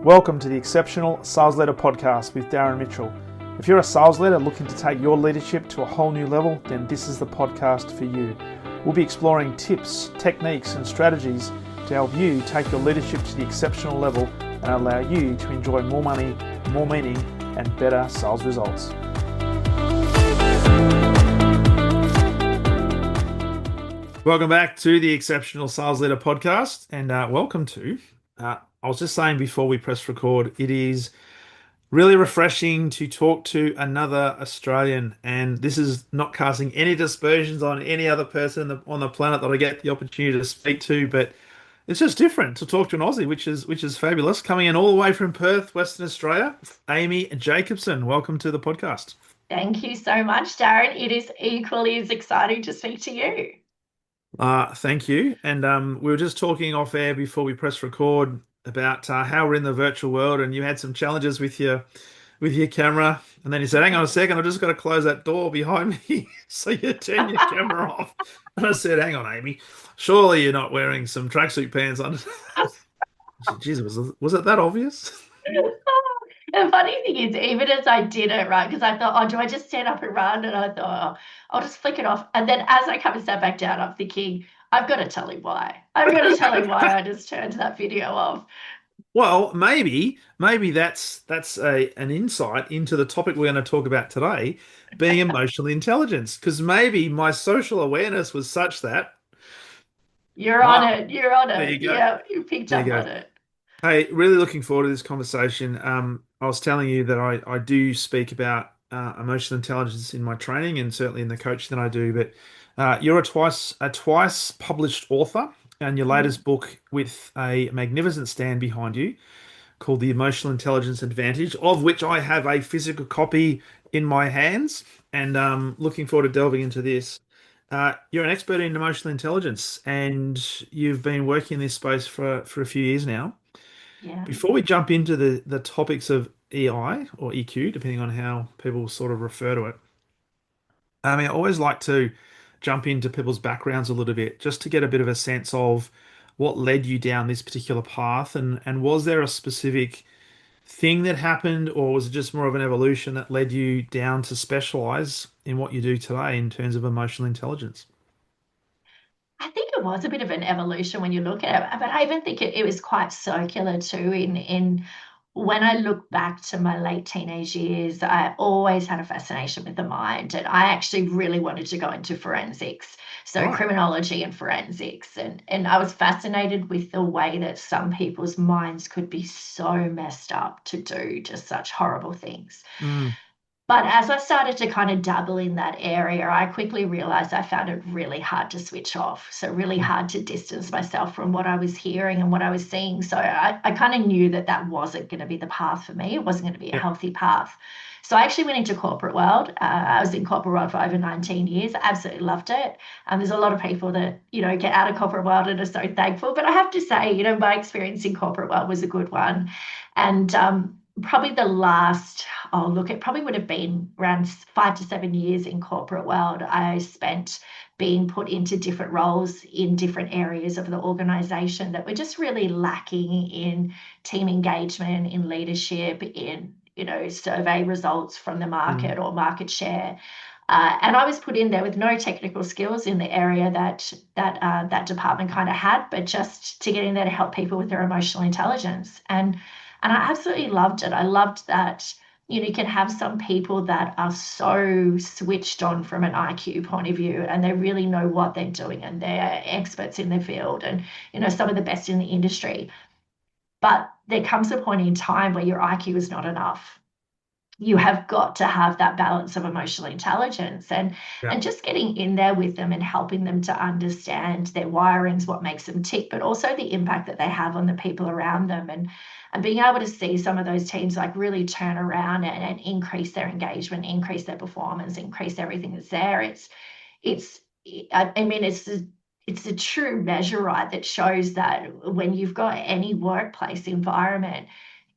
Welcome to the Exceptional Sales Leader Podcast with Darren Mitchell. If you're a sales leader looking to take your leadership to a whole new level, then this is the podcast for you. We'll be exploring tips, techniques, and strategies to help you take your leadership to the exceptional level and allow you to enjoy more money, more meaning, and better sales results. Welcome back to the Exceptional Sales Leader Podcast, and welcome to I was just saying before we press record, it is really refreshing to talk to another Australian, and this is not casting any dispersions on any other person on the planet that I get the opportunity to speak to, but it's just different to talk to an Aussie, which is fabulous. Coming in all the way from Perth, Western Australia, Amy Jacobson. Welcome to the podcast. Thank you so much, Darren. It is equally as exciting to speak to you. Thank you. And we were just talking off air before we press record about how we're in the virtual world, and you had some challenges with your camera, and then you said, "Hang on a second, I've just got to close that door behind me." So you turn your camera off, and I said, "Hang on, Amy, surely you're not wearing some tracksuit pants on?" I said, "Jesus, was it that obvious?" The funny thing is, even as I did it, right, because I thought, do I just stand up and run? And I thought, I'll just flick it off. And then as I come and sat back down, I'm thinking, I've got to tell him why. I've got to tell him why I just turned that video off. Well, maybe that's an insight into the topic we're going to talk about today, being emotional intelligence. Because maybe my social awareness was such that you're on it. You're on there it. you go. Yeah, you picked up on it. Hey, really looking forward to this conversation. I was telling you that I do speak about emotional intelligence in my training and certainly in the coaching that I do. But you're a twice published author, and your latest book with a magnificent stand behind you called The Emotional Intelligence Advantage, of which I have a physical copy in my hands, and looking forward to delving into this. You're an expert in emotional intelligence, and you've been working in this space for a few years now. Yeah. Before we jump into the topics of EI or EQ, depending on how people sort of refer to it, I always like to jump into people's backgrounds a little bit just to get a bit of a sense of what led you down this particular path, and was there a specific thing that happened, or was it just more of an evolution that led you down to specialize in what you do today in terms of emotional intelligence? I think it was a bit of an evolution when you look at it, but I even think it was quite circular too. In when I look back to my late teenage years, I always had a fascination with the mind, and I actually really wanted to go into forensics, so Right. criminology and forensics, and I was fascinated with the way that some people's minds could be so messed up to do just such horrible things. Mm. But as I started to kind of dabble in that area, I quickly realized I found it really hard to switch off. So, really hard to distance myself from what I was hearing and what I was seeing. So, I kind of knew that that wasn't going to be the path for me. It wasn't going to be a Yep. healthy path. So, I actually went into corporate world. I was in corporate world for over 19 years. I absolutely loved it. There's a lot of people that, get out of corporate world and are so thankful. But I have to say, my experience in corporate world was a good one. And probably the last, it probably would have been around 5 to 7 years in corporate world. I spent being put into different roles in different areas of the organization that were just really lacking in team engagement, in leadership, in, survey results from the market or market share. And I was put in there with no technical skills in the area that department kind of had, but just to get in there to help people with their emotional intelligence. And I absolutely loved it. I loved that, you can have some people that are so switched on from an IQ point of view, and they really know what they're doing, and they're experts in their field, and, some of the best in the industry. But there comes a point in time where your IQ is not enough. You have got to have that balance of emotional intelligence, and just getting in there with them and helping them to understand their wirings, what makes them tick, but also the impact that they have on the people around them, and being able to see some of those teams like really turn around and increase their engagement, increase their performance, increase everything that's there. It's a true measure, right, that shows that when you've got any workplace environment,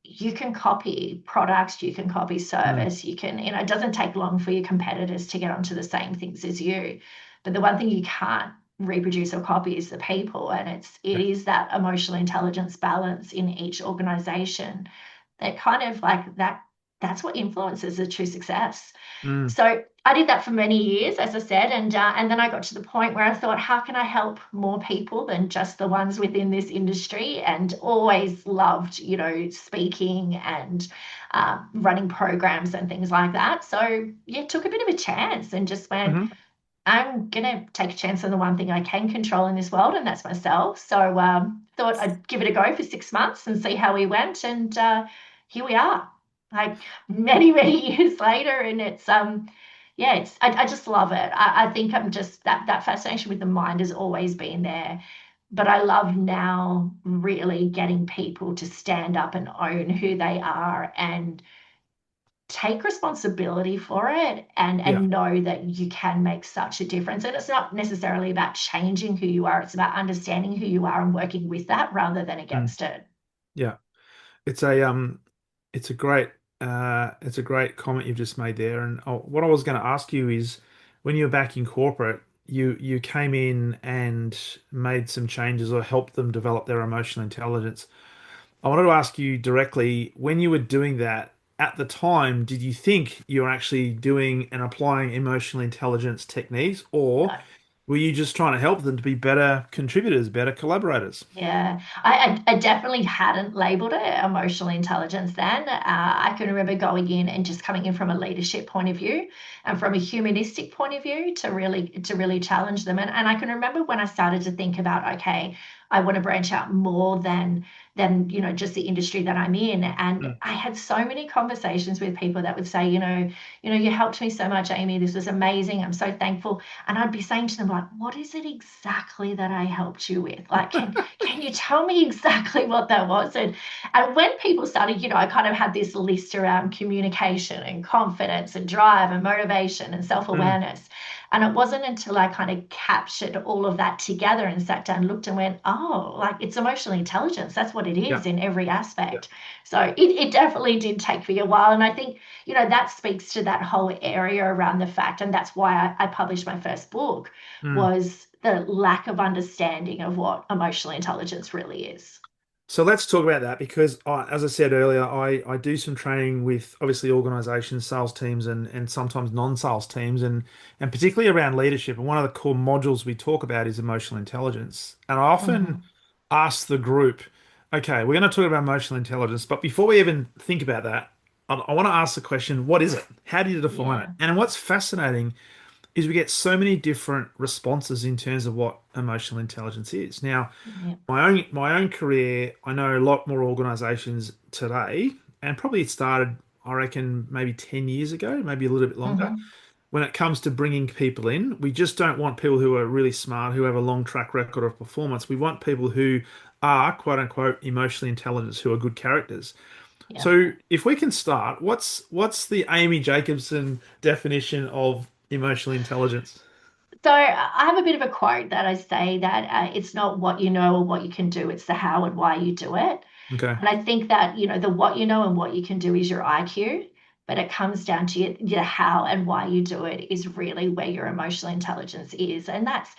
you can copy products, you can copy service, you can, it doesn't take long for your competitors to get onto the same things as you. But the one thing you can't reproduce or copy is the people, and it is that emotional intelligence balance in each organization that kind of like that's what influences the true success. Mm, So I did that for many years, as I said, and then I got to the point where I thought, how can I help more people than just the ones within this industry? And always loved, speaking and running programs and things like that. So yeah, took a bit of a chance and just went, mhm. I'm gonna take a chance on the one thing I can control in this world, and that's myself. So thought I'd give it a go for 6 months and see how we went, and here we are, like many many years later, and it's yeah, I just love it. I think I'm just that fascination with the mind has always been there, but I love now really getting people to stand up and own who they are and take responsibility for it and Yeah. know that you can make such a difference. And it's not necessarily about changing who you are, it's about understanding who you are and working with that rather than Mm, against it. yeah. It's a it's a great it's a great comment you've just made there. And what I was going to ask you is, when you were back in corporate, you came in and made some changes or helped them develop their emotional intelligence. I wanted to ask you directly, when you were doing that at the time, did you think you were actually doing and applying emotional intelligence techniques, or No. were you just trying to help them to be better contributors, better collaborators? Yeah, I definitely hadn't labeled it emotional intelligence then. I can remember going in and just coming in from a leadership point of view and from a humanistic point of view to really challenge them. And I can remember when I started to think about, okay, I want to branch out more than just the industry that I'm in. And Mm. I had so many conversations with people that would say, you helped me so much, Amy. This was amazing. I'm so thankful. And I'd be saying to them, like, what is it exactly that I helped you with? Like, can you tell me exactly what that was? And when people started, I kind of had this list around communication and confidence and drive and motivation and Mm. self-awareness. And it wasn't until I kind of captured all of that together and sat down, looked and went, oh, like it's emotional intelligence. That's what it Yeah. is in every Yeah. aspect. So it definitely did take me a while. And I think, that speaks to that whole area around the fact, and that's why I published my first book, Mm. was the lack of understanding of what emotional intelligence really is. So let's talk about that because, as I said earlier, I do some training with obviously organizations, sales teams, and sometimes non-sales teams, and particularly around leadership. And one of the core modules we talk about is emotional intelligence. And I often Hmm. ask the group, okay, we're going to talk about emotional intelligence, but before we even think about that, I want to ask the question, what is it? How do you define it? Yeah. And what's fascinating is we get so many different responses in terms of what emotional intelligence is. Now, Yeah. my own career, I know a lot more organizations today, and probably it started, I reckon, maybe 10 years ago, maybe a little bit longer. Hmm. When it comes to bringing people in, we just don't want people who are really smart, who have a long track record of performance. We want people who are, quote unquote, emotionally intelligent, who are good characters. Yeah. So if we can start, what's the Amy Jacobson definition of emotional intelligence? So I have a bit of a quote that I say that it's not what you know or what you can do, it's the how and why you do it. Okay. And I think that, the what you know and what you can do is your IQ, but it comes down to your how and why you do it is really where your emotional intelligence is. And that's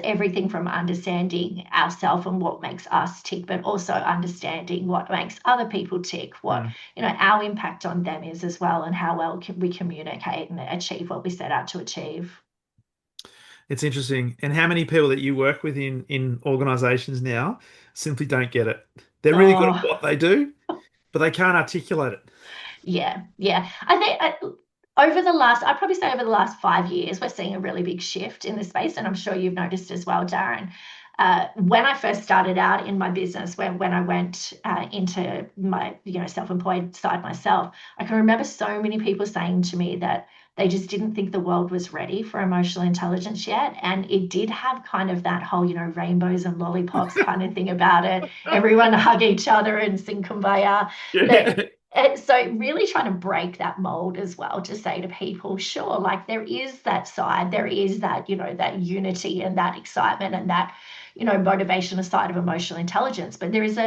everything from understanding ourselves and what makes us tick, but also understanding what makes other people tick, what, Mm. our impact on them is as well, and how well can we communicate and achieve what we set out to achieve. It's interesting. And how many people that you work with in organizations now simply don't get it? They're really good at Oh, what they do, but they can't articulate it. yeah, yeah. I think I'd probably say over the last 5 years, we're seeing a really big shift in this space, and I'm sure you've noticed as well, Darren. When I first started out in my business, when I went into my self-employed side myself, I can remember so many people saying to me that they just didn't think the world was ready for emotional intelligence yet, and it did have kind of that whole rainbows and lollipops kind of thing about it. Everyone hug each other and sing kumbaya, but Yeah. so really trying to break that mold as well to say to people, sure, like there is that side, there is that, that unity and that excitement and that, motivation aside of emotional intelligence, but there is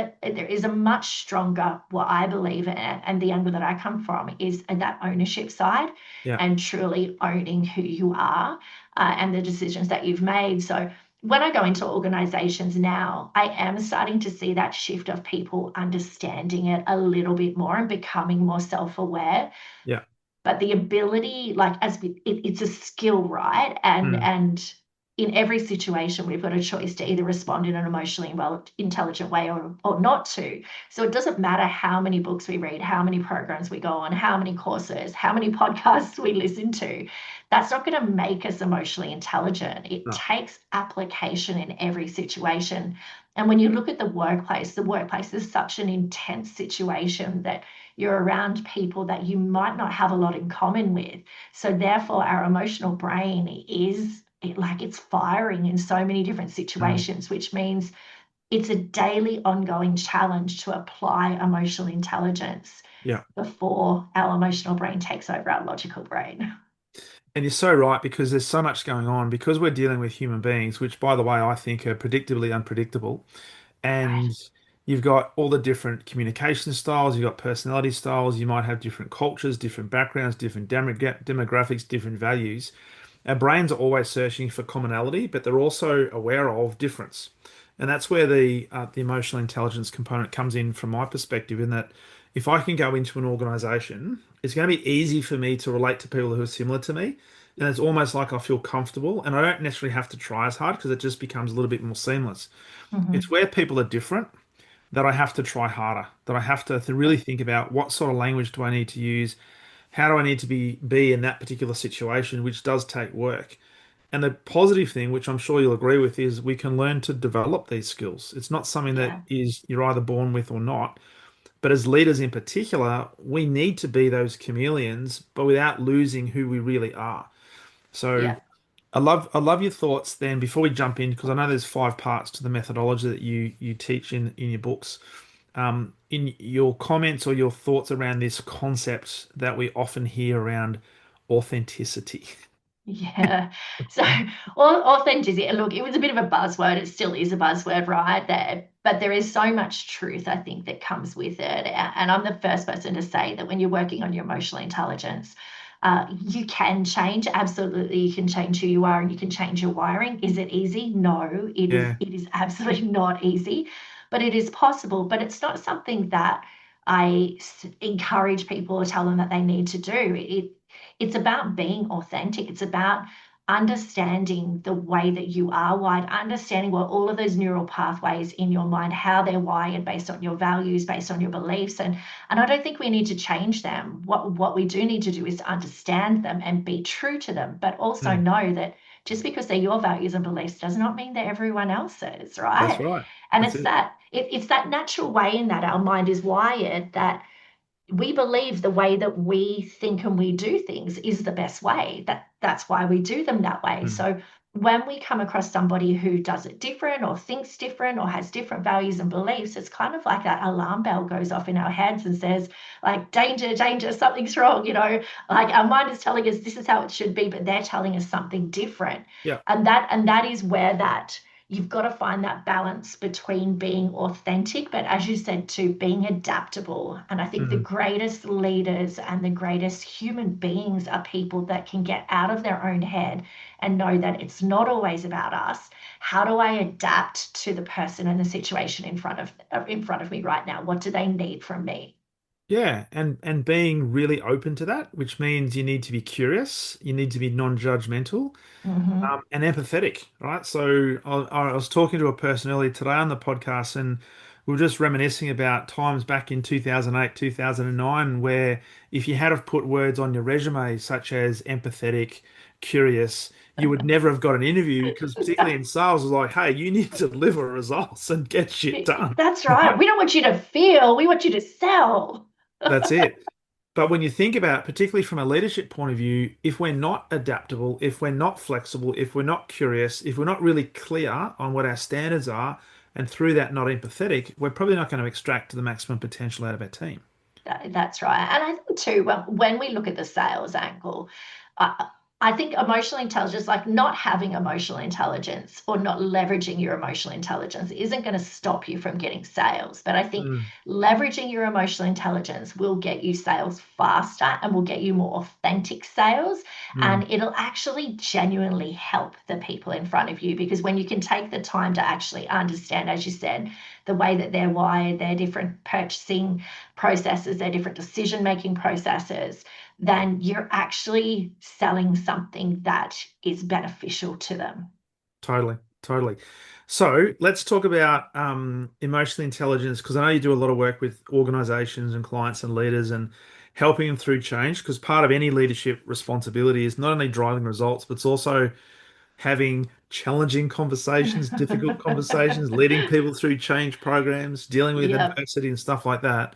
a much stronger, what I believe in, and the angle that I come from is that ownership side Yeah. and truly owning who you are and the decisions that you've made. So when I go into organizations now, I am starting to see that shift of people understanding it a little bit more and becoming more self-aware. Yeah. But the ability, like it's a skill, right? Mm. And in every situation, we've got a choice to either respond in an emotionally well intelligent way or not to. So it doesn't matter how many books we read, how many programs we go on, how many courses, how many podcasts we listen to. That's not going to make us emotionally intelligent. It No. takes application in every situation. And when you look at the workplace is such an intense situation that you're around people that you might not have a lot in common with. So therefore, our emotional brain is like it's firing in so many different Mm. situations, which means it's a daily ongoing challenge to apply emotional intelligence Yeah. before our emotional brain takes over our logical brain. And you're so right because there's so much going on because we're dealing with human beings, which, by the way, I think are predictably unpredictable. Right. And you've got all the different communication styles, you've got personality styles, you might have different cultures, different backgrounds, different demographics, different values. Our brains are always searching for commonality, but they're also aware of difference. And that's where the emotional intelligence component comes in from my perspective, in that if I can go into an organization, it's going to be easy for me to relate to people who are similar to me. And it's almost like I feel comfortable and I don't necessarily have to try as hard because it just becomes a little bit more seamless. It's Mm-hmm. where people are different that I have to try harder, that I have to really think about what sort of language do I need to use, how do I need to be in that particular situation, which does take work. And the positive thing, which I'm sure you'll agree with, is we can learn to develop these skills. It's not something that Yeah. is you're either born with or not. But as leaders in particular, we need to be those chameleons, but without losing who we really are. So Yeah. I love your thoughts then before we jump in, because I know there's 5 parts to the methodology that you teach in your books. In your comments or your thoughts around this concept that we often hear around authenticity. Yeah. So, authenticity, look, it was a bit of a buzzword. It still is a buzzword, right? There, but there is so much truth, I think, that comes with it. And I'm the first person to say that when you're working on your emotional intelligence, you can change. Absolutely, you can change who you are and you can change your wiring. Is it easy? No, it is. Yeah. It is absolutely not easy, but it is possible. But it's not something that I encourage people or tell them that they need to do. It's about being authentic. It's about understanding the way that you are wired, understanding what all of those neural pathways in your mind, how they're wired based on your values, based on your beliefs. And I don't think we need to change them. What we do need to do is to understand them and be true to them, but also Mm. know that just because they're your values and beliefs does not mean they're everyone else's, That's right? right. And That's it's it. it's that natural way in that our mind is wired that we believe the way that we think and we do things is the best way. That's why we do them that way. Mm. So when we come across somebody who does it different or thinks different or has different values and beliefs, it's kind of like that alarm bell goes off in our heads and says, like, danger, danger, something's wrong, like our mind is telling us this is how it should be, but they're telling us something different. Yeah. And that is where that you've got to find that balance between being authentic, but as you said, too, being adaptable. And I think the Mm. greatest leaders and the greatest human beings are people that can get out of their own head and know that it's not always about us. How do I adapt to the person and the situation in front of me right now? What do they need from me? Yeah, and being really open to that, which means you need to be curious, you need to be non-judgmental, Mm-hmm. and empathetic, right? So I was talking to a person earlier today on the podcast, and we were just reminiscing about times back in 2008, 2009, where if you had have put words on your resume such as empathetic, curious, you would never have got an interview because particularly in sales, it was like, hey, you need to deliver results and get shit done, That's right. right? We don't want you to feel, we want you to sell. That's it. But when you think about, particularly from a leadership point of view, if we're not adaptable, if we're not flexible, if we're not curious, if we're not really clear on what our standards are, and through that not empathetic, we're probably not going to extract the maximum potential out of our team. That's right. And I think too, when we look at the sales angle, I, I think emotional intelligence, like not having emotional intelligence or not leveraging your emotional intelligence, isn't going to stop you from getting sales. But I think Mm, leveraging your emotional intelligence will get you sales faster and will get you more authentic sales. mm, And it'll actually genuinely help the people in front of you, because when you can take the time to actually understand, as you said, the way that they're wired, their different purchasing processes, their different decision making processes, then you're actually selling something that is beneficial to them. totally, totally. So let's talk about emotional intelligence because I know you do a lot of work with organizations and clients and leaders and helping them through change. Because part of any leadership responsibility is not only driving results, but it's also having challenging conversations, difficult conversations, leading people through change programs, dealing with Yep. adversity and stuff like that.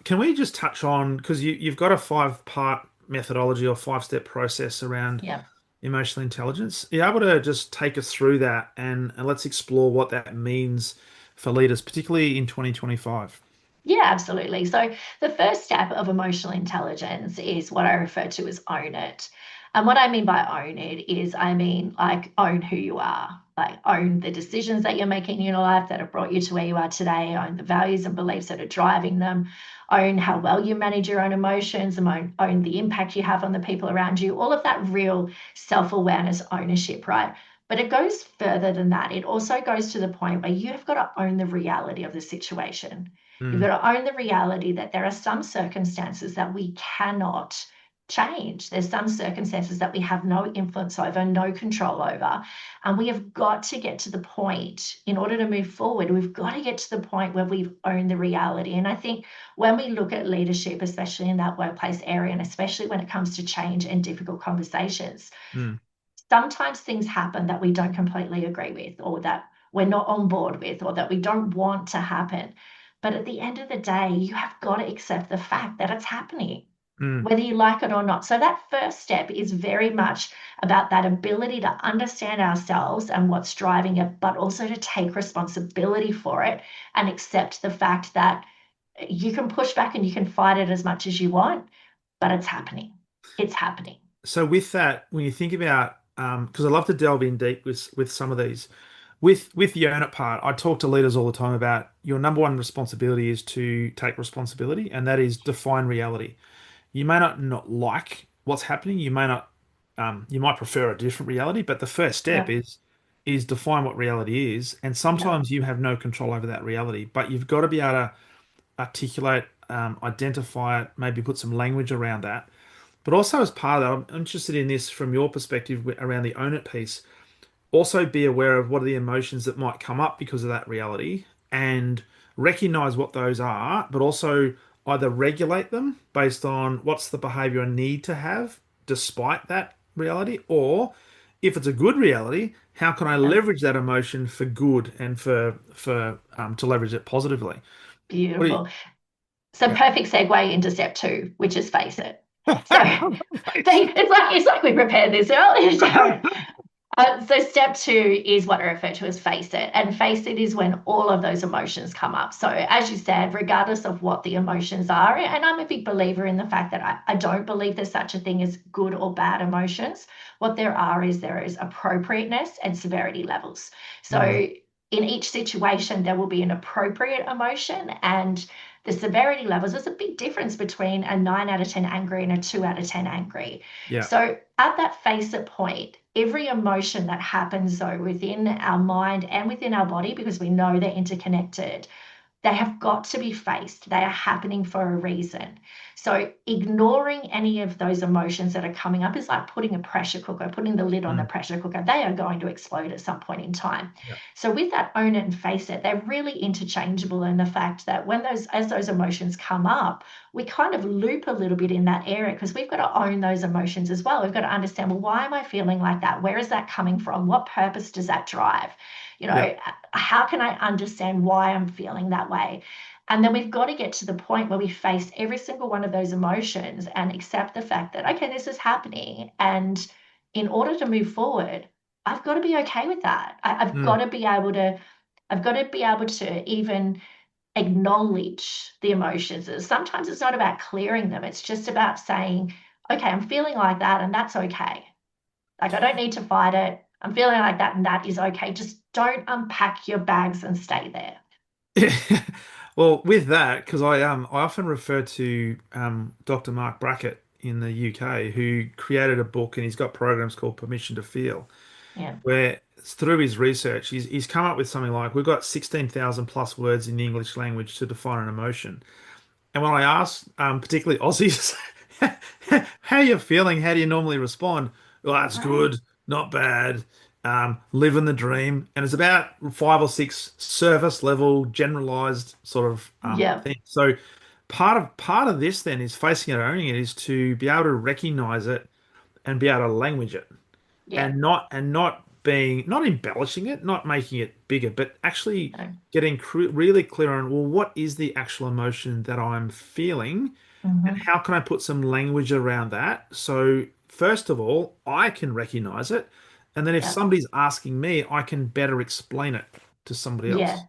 Can we just touch on, because you've got a five-part methodology or five-step process around Yep. emotional intelligence. Are you able to just take us through that and let's explore what that means for leaders, particularly in 2025? Yeah, absolutely. So the first step of emotional intelligence is what I refer to as own it. And what I mean by own it is, I mean, like, own who you are, like, own the decisions that you're making in your life that have brought you to where you are today, own the values and beliefs that are driving them, own how well you manage your own emotions, and own the impact you have on the people around you, all of that real self awareness, ownership, right? But it goes further than that. It also goes to the point where you have got to own the reality of the situation. You've Mm, got to own the reality that there are some circumstances that we cannot change. There's some circumstances that we have no influence over, no control over. And we have got to get to the point, in order to move forward, we've got to get to the point where we've owned the reality. And I think when we look at leadership, especially in that workplace area, and especially when it comes to change and difficult conversations, mm, sometimes things happen that we don't completely agree with, or that we're not on board with, or that we don't want to happen. But at the end of the day, you have got to accept the fact that it's happening, mm, whether you like it or not. So that first step is very much about that ability to understand ourselves and what's driving it, but also to take responsibility for it and accept the fact that you can push back and you can fight it as much as you want, but it's happening. It's happening. So with that, when you think about, because I love to delve in deep with some of these, with the own it part, I talk to leaders all the time about your number one responsibility is to take responsibility, and that is define reality. You may not like what's happening. You may not, you might prefer a different reality, but the first step Yeah. is define what reality is. And Yeah. sometimes you have no control over that reality, but you've got to be able to articulate, identify it, maybe put some language around that. But also as part of that, I'm interested in this from your perspective around the own it piece. Also be aware of what are the emotions that might come up because of that reality and recognize what those are, but also either regulate them based on what's the behavior I need to have despite that reality, or if it's a good reality, how can I Yeah. leverage that emotion for good and for to leverage it positively? What do you, Beautiful. So yeah. perfect segue into step two, which is face it. So it's like we prepared this earlier. So step two is what I refer to as face it. And face it is when all of those emotions come up. So as you said, regardless of what the emotions are, and I'm a big believer in the fact that I don't believe there's such a thing as good or bad emotions. What there is appropriateness and severity levels. So Mm, in each situation, there will be an appropriate emotion, and the severity levels. There's a big difference between a 9 out of 10 angry and a 2 out of 10 angry. yeah. So at that face it point, every emotion that happens though within our mind and within our body, because we know they're interconnected, they have got to be faced. They are happening for a reason. So ignoring any of those emotions that are coming up is like putting a pressure cooker, putting the lid on the Mm, pressure cooker. They are going to explode at some point in time. yeah. So with that own it and face it, they're really interchangeable in the fact that as those emotions come up, we kind of loop a little bit in that area, because we've got to own those emotions as well. We've got to understand, well, why am I feeling like that? Where is that coming from? What purpose does that drive? You Yeah. know, how can I understand why I'm feeling that way? And then we've got to get to the point where we face every single one of those emotions and accept the fact that, okay, this is happening. And in order to move forward, I've got to be okay with that. I've got Mm, to be able to, I've got to be able to even acknowledge the emotions. Sometimes it's not about clearing them, it's just about saying, okay, I'm feeling like that, and that's okay. Like, I don't need to fight it. I'm feeling like that, and that is okay. Just don't unpack your bags and stay there. Well, with that, because I often refer to Dr. Mark Brackett in the UK, who created a book and he's got programs called Permission to Feel, Yeah. where through his research, he's come up with something like we've got 16,000 plus words in the English language to define an emotion. And when I ask, particularly Aussies, how you feeling? How do you normally respond? Well, that's Right. good, not bad. Living the dream, and it's about five or six surface level, generalized sort of Yeah. things. So part of this then is facing it, owning it, is to be able to recognize it and be able to language it Yeah. and not being not embellishing it, not making it bigger, but actually No. getting really clear on, well, what is the actual emotion that I'm feeling, and Hmm. how can I put some language around that? So first of all, I can recognize it, and then if Yeah. somebody's asking me, I can better explain it to somebody Yeah. else.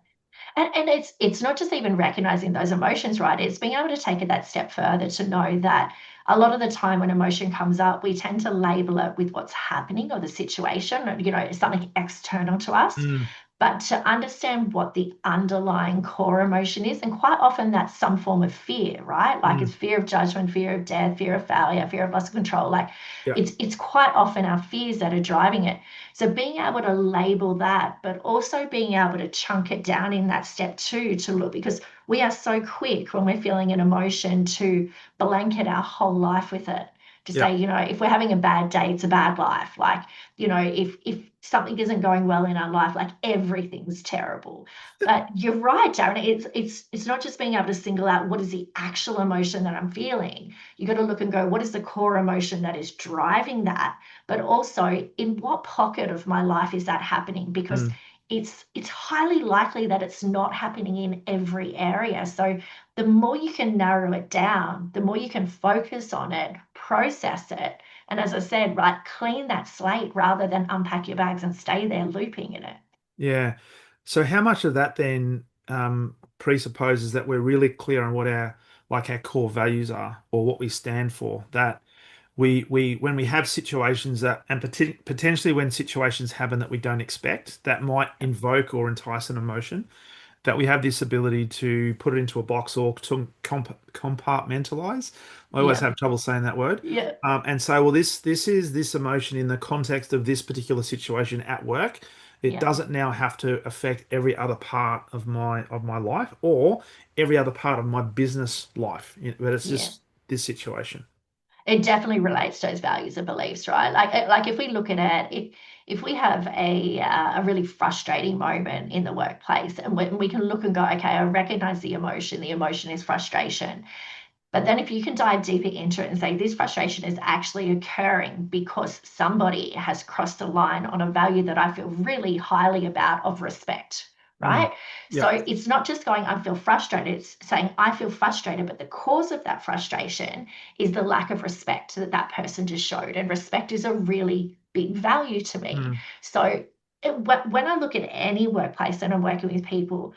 And it's not just even recognizing those emotions, right? It's being able to take it that step further to know that a lot of the time when emotion comes up, we tend to label it with what's happening or the situation, or, something external to us. Mm, But to understand what the underlying core emotion is, and quite often that's some form of fear, right? Like it's mm, fear of judgment, fear of death, fear of failure, fear of loss of control. Like yeah, it's quite often our fears that are driving it. So being able to label that, but also being able to chunk it down in that step too, to look, because we are so quick when we're feeling an emotion to blanket our whole life with it. To yeah, say, if we're having a bad day, it's a bad life. Like, if something isn't going well in our life, like everything's terrible. But you're right, Darren. It's not just being able to single out what is the actual emotion that I'm feeling. You got to look and go, what is the core emotion that is driving that? But also, in what pocket of my life is that happening? Because mm, it's highly likely that it's not happening in every area. So the more you can narrow it down, the more you can focus on it, process it, and as I said, right, clean that slate rather than unpack your bags and stay there looping in it. yeah. So how much of that then presupposes that we're really clear on what our core values are or what we stand for? That we when we have situations that and potentially when situations happen that we don't expect that might invoke or entice an emotion, that we have this ability to put it into a box or to compartmentalize. I always Yeah. have trouble saying that word. Yeah. And say, well, this is this emotion in the context of this particular situation at work. It Yeah. doesn't now have to affect every other part of my life or every other part of my business life. But it's Yeah. just this situation. It definitely relates to those values and beliefs, right? Like if we look at it, if we have a really frustrating moment in the workplace, and we can look and go, okay, I recognize the emotion. The emotion is frustration. But then if you can dive deeper into it and say this frustration is actually occurring because somebody has crossed a line on a value that I feel really highly about, of respect, Mm. right? So Yeah. it's not just going, I feel frustrated, it's saying I feel frustrated, but the cause of that frustration is the lack of respect that that person just showed. And respect is a really big value to me. Mm. So when I look at any workplace and I'm working with people,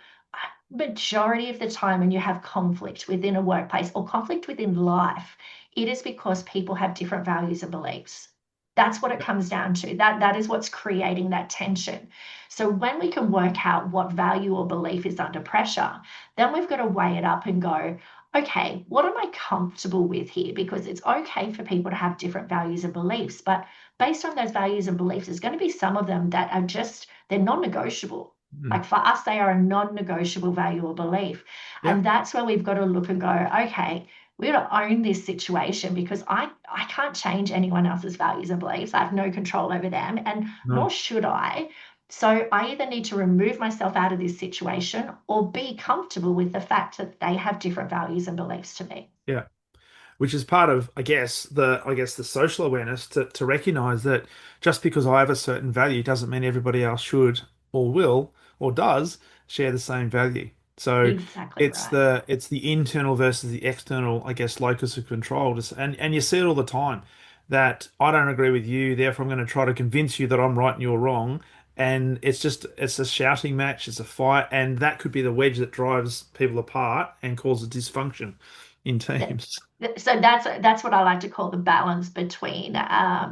majority of the time when you have conflict within a workplace or conflict within life, it is because people have different values and beliefs. That's what it Yeah. comes down to. That is what's creating that tension. So when we can work out what value or belief is under pressure, then we've got to weigh it up and go, okay, what am I comfortable with here? Because it's okay for people to have different values and beliefs, but based on those values and beliefs, there's going to be some of them that are just, they're non-negotiable. Mm. Like for us, they are a non-negotiable value or belief. Yeah. And that's where we've got to look and go, okay, we've got to own this situation because I can't change anyone else's values and beliefs. I have no control over them, and No. nor should I. So I either need to remove myself out of this situation or be comfortable with the fact that they have different values and beliefs to me. Yeah. Which is part of, I guess the social awareness to recognize that just because I have a certain value doesn't mean everybody else should or will or does share the same value. So Exactly it's right. the internal versus the external, I guess, locus of control. And you see it all the time that I don't agree with you, therefore I'm going to try to convince you that I'm right and you're wrong. And it's a shouting match, it's a fight, and that could be the wedge that drives people apart and causes dysfunction. in teams. So that's what I like to call the balance between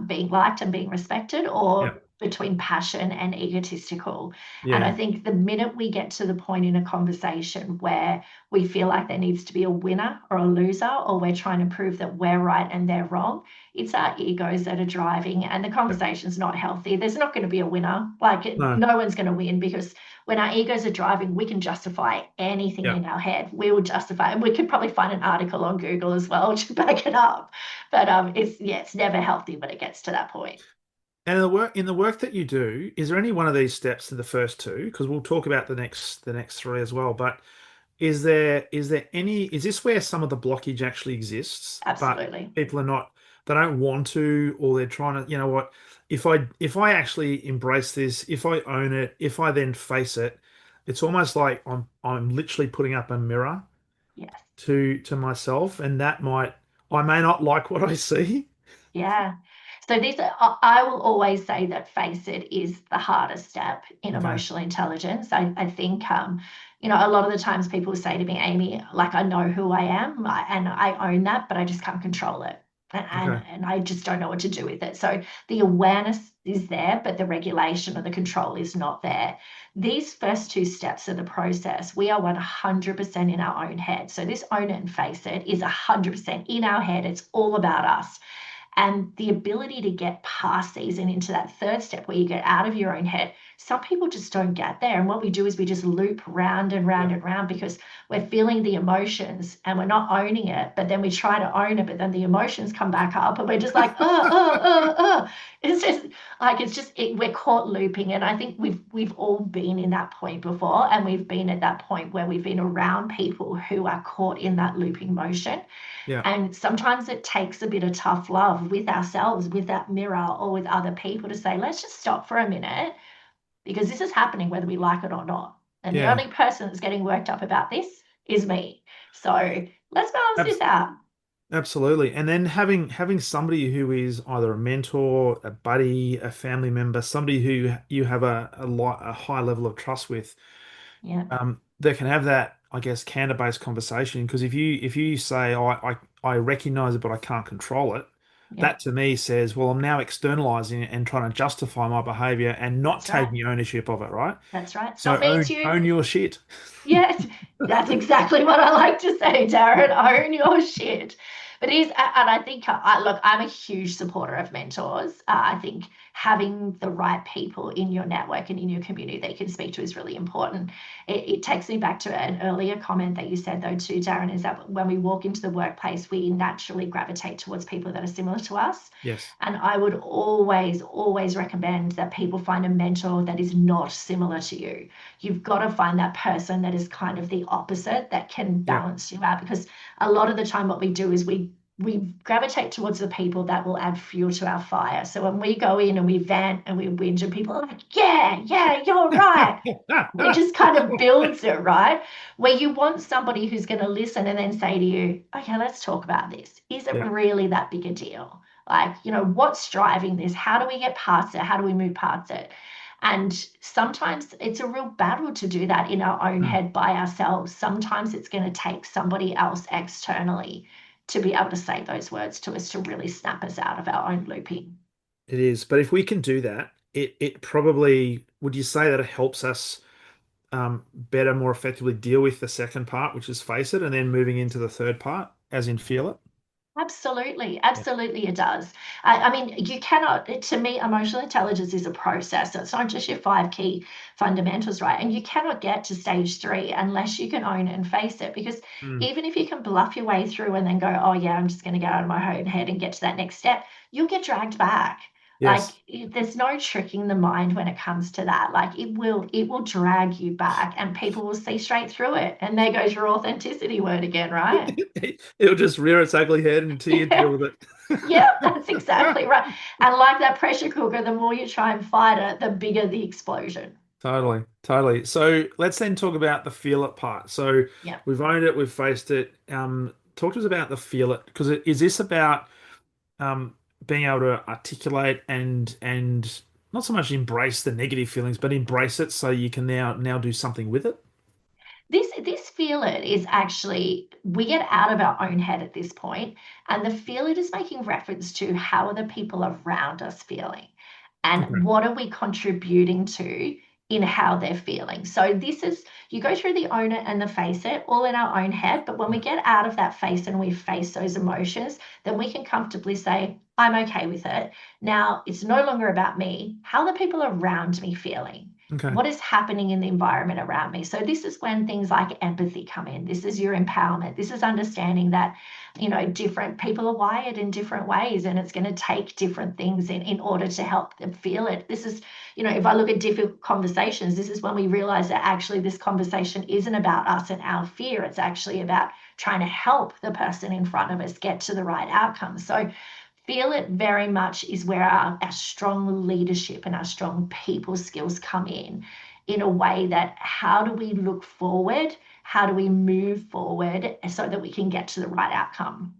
being liked and being respected, Yeah. or between passion and egotistical. And I Yeah. think the minute we get to the point in a conversation where we feel like there needs to be a winner or a loser, or we're trying to prove that we're right and they're wrong, it's our egos that are driving, and the Yeah. conversation's not healthy. There's not going to be a winner. Like No. no one's going to win, because when our egos are driving, we can justify anything Yeah. in our head. We will justify, and we could probably find an article on Google as well to back it up. But it's yeah, it's never healthy when it gets to that point. And in the work that you do, is there any one of these steps to the first two? Because we'll talk about the next three as well. But is this where some of the blockage actually exists, but Absolutely. people are not, they don't want to, or they're trying to, you know what, if I actually embrace this, if I own it, if I then face it, it's almost like I'm literally putting up a mirror Yes. to myself, and I may not like what I see. Yeah. So this, I will always say that face it is the hardest step in Okay. emotional intelligence. I think, a lot of the times people say to me, Amy, like I know who I am and I own that, but I just can't control it. Okay. And I just don't know what to do with it. So the awareness is there, but the regulation or the control is not there. These first two steps of the process, we are 100% in our own head. So this own it and face it is 100% in our head. It's all about us. And the ability to get past these and into that third step where you get out of your own head, some people just don't get there. And what we do is we just loop round and round Yeah. and round, because we're feeling the emotions and we're not owning it. But then we try to own it, but then the emotions come back up and we're just like, It's just like, we're caught looping. And I think we've all been in that point before. And we've been at that point where we've been around people who are caught in that looping motion. Yeah. And sometimes it takes a bit of tough love with ourselves, with that mirror, or with other people to say, let's just stop for a minute, because this is happening whether we like it or not. And the Yeah. only person that's getting worked up about this is me. So let's balance this Abs- out. Absolutely. And then having somebody who is either a mentor, a buddy, a family member, somebody who you have a high level of trust with, Yeah. that can have that, I guess, candor-based conversation. Because if you say, I recognize it, but I can't control it, Yeah. that to me says, well, I'm now externalizing it and trying to justify my behavior and not That's right. taking ownership of it, right? That's right. So Stop being too. own your shit. Yes, that's exactly what I like to say, Darren. Own your shit. But it is, and I think, look, I'm a huge supporter of mentors. I think having the right people in your network and in your community that you can speak to is really important. It takes me back to an earlier comment that you said, though, too, Darren, is that when we walk into the workplace, we naturally gravitate towards people that are similar to us. Yes. And I would always, always recommend that people find a mentor that is not similar to you. You've got to find that person that is kind of the opposite, that can Yeah. balance you out, because a lot of the time what we do is we gravitate towards the people that will add fuel to our fire. So when we go in and we vent and we whinge, and people are like, yeah, you're right, it just kind of builds it, right? Where you want somebody who's going to listen and then say to you, okay, let's talk about this. Is it Yeah. really that big a deal? Like, what's driving this? How do we get past it? How do we move past it? And sometimes it's a real battle to do that in our own Mm. head by ourselves. Sometimes it's going to take somebody else externally to be able to say those words to us to really snap us out of our own looping. It is. But if we can do that, it probably, would you say that it helps us better, more effectively deal with the second part, which is face it, and then moving into the third part, as in feel it? Absolutely, Yeah. absolutely, it does. I mean, you cannot, to me, emotional intelligence is a process. So it's not just your five key fundamentals, right? And you cannot get to stage three unless you can own it and face it. Because Mm. even if you can bluff your way through and then go, oh, yeah, I'm just going to get out of my own head and get to that next step, you'll get dragged back. Like Yes. there's no tricking the mind when it comes to that. Like it will drag you back, and people will see straight through it. And there goes your authenticity word again, right? It'll just rear its ugly head until you Yeah. deal with Yeah, that's it. exactly right. And like that pressure cooker, the more you try and fight it, the bigger the explosion. Totally, totally. So let's then talk about the feel it part. So Yeah. we've owned it, we've faced it. Talk to us about the feel it, because is this about um, being able to articulate and not so much embrace the negative feelings, but embrace it so you can now do something with it? This feel it is actually, we get out of our own head at this point, and the feel it is making reference to how are the people around us feeling, and Okay. what are we contributing to in how they're feeling. So this is, you go through the own it and the face it all in our own head, but when we get out of that face and we face those emotions, then we can comfortably say, I'm okay with it. Now it's no longer about me. How are the people around me feeling? Okay. What is happening in the environment around me? So this is when things like empathy come in. This is your empowerment. This is understanding that, different people are wired in different ways, and it's going to take different things in order to help them feel it. This is, if I look at difficult conversations, this is when we realize that actually this conversation isn't about us and our fear. It's actually about trying to help the person in front of us get to the right outcome. So feel it very much is where our strong leadership and our strong people skills come in a way that, how do we look forward? How do we move forward so that we can get to the right outcome?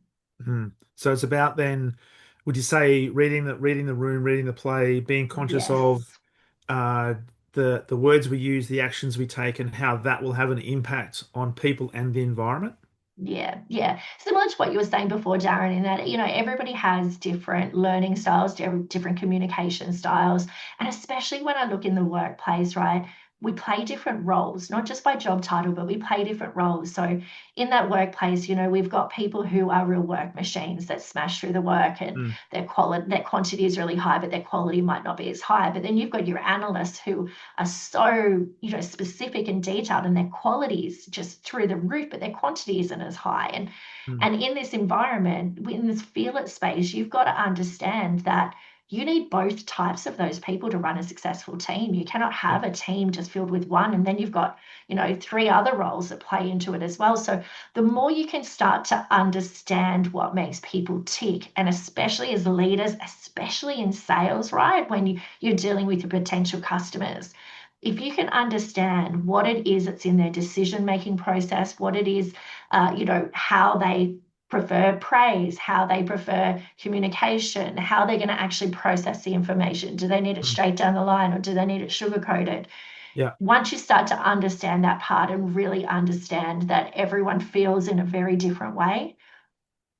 Hmm. So it's about then, would you say reading the room, reading the play, being conscious of Yes. uh, the words we use, the actions we take, and how that will have an impact on people and the environment? Yeah, yeah. Similar to what you were saying before, Darren, in that, everybody has different learning styles, different communication styles. And especially when I look in the workplace, right, we play different roles, not just by job title, but we play different roles. So in that workplace, we've got people who are real work machines that smash through the work, and Mm, their quantity is really high, but their quality might not be as high. But then you've got your analysts who are so, specific and detailed, and their quality is just through the roof, but their quantity isn't as high. and mm, and in this environment, in this feel it space, you've got to understand that you need both types of those people to run a successful team. You cannot yeah. have a team just filled with one, and then you've got, three other roles that play into it as well. So the more you can start to understand what makes people tick, and especially as leaders, especially in sales, right? When you're dealing with your potential customers, if you can understand what it is that's in their decision making process, what it is, how they prefer praise, how they prefer communication, how they're going to actually process the information. Do they need it Mm, straight down the line, or do they need it sugar coated? yeah. Once you start to understand that part and really understand that everyone feels in a very different way,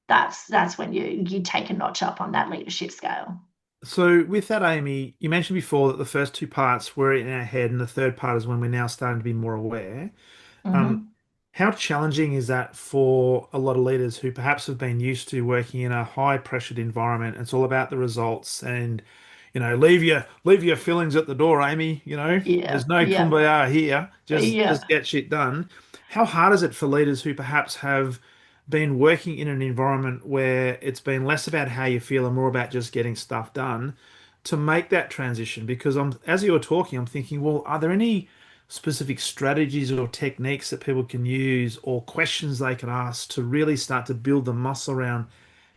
that's when you take a notch up on that leadership scale. So with that, Amy, you mentioned before that the first two parts were in our head, and the third part is when we're now starting to be more aware. Um, Mm-hmm. how challenging is that for a lot of leaders who perhaps have been used to working in a high pressured environment? It's all about the results and, leave your feelings at the door, Amy. Yeah, There's no yeah, kumbaya here. Just yeah, get shit done. How hard is it for leaders who perhaps have been working in an environment where it's been less about how you feel and more about just getting stuff done to make that transition? Because as you were talking, I'm thinking, well, are there any specific strategies or techniques that people can use or questions they can ask to really start to build the muscle around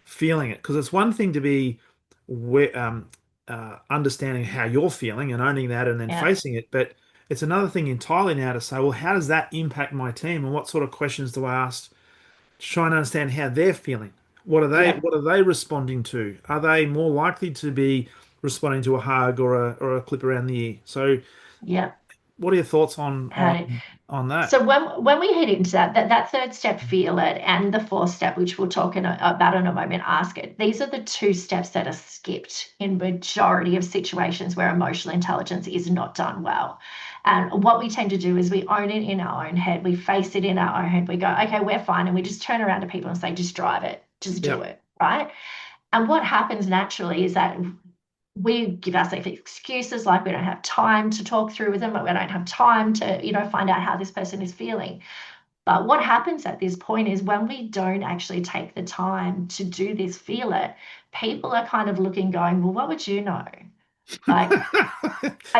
feeling it? Because it's one thing to be understanding how you're feeling and owning that and then yeah, facing it, but it's another thing entirely now to say, well, how does that impact my team, and what sort of questions do I ask to try and understand how they're feeling? What are they yeah, what are they responding to? Are they more likely to be responding to a hug or a clip around the ear? So yeah. what are your thoughts on How to on that? So when we head into that third step, feel it, and the fourth step, which we'll talk about in a moment, ask it. These are the two steps that are skipped in majority of situations where emotional intelligence is not done well. And what we tend to do is we own it in our own head, we face it in our own head, we go, okay, we're fine, and we just turn around to people and say, just drive it, just do Yep. it, right? And what happens naturally is that we give ourselves excuses like we don't have time to talk through with them, but we don't have time to, find out how this person is feeling. But what happens at this point is when we don't actually take the time to do this, feel it, people are kind of looking, going, well, what would you know? Like,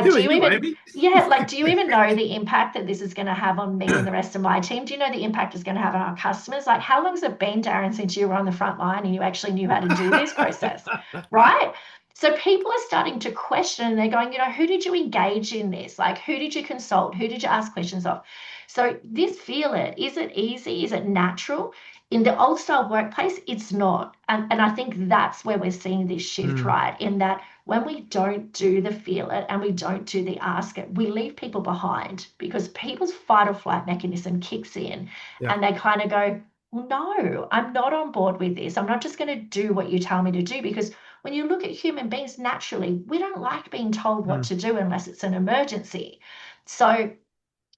Who are do you you, even, Amy? yeah, like, do you even know the impact that this is going to have on me and the rest of my team? Do you know the impact it's going to have on our customers? Like, how long has it been, Darren, since you were on the front line and you actually knew how to do this process, right? So people are starting to question, and they're going, who did you engage in this? Like, who did you consult? Who did you ask questions of? So this feel it, is it easy? Is it natural? In the old style workplace, it's not. And I think that's where we're seeing this shift, Mm, right? In that when we don't do the feel it and we don't do the ask it, we leave people behind because people's fight or flight mechanism kicks in Yeah. and they kind of go, well, no, I'm not on board with this. I'm not just going to do what you tell me to do because when you look at human beings naturally, we don't like being told what Mm, to do unless it's an emergency. So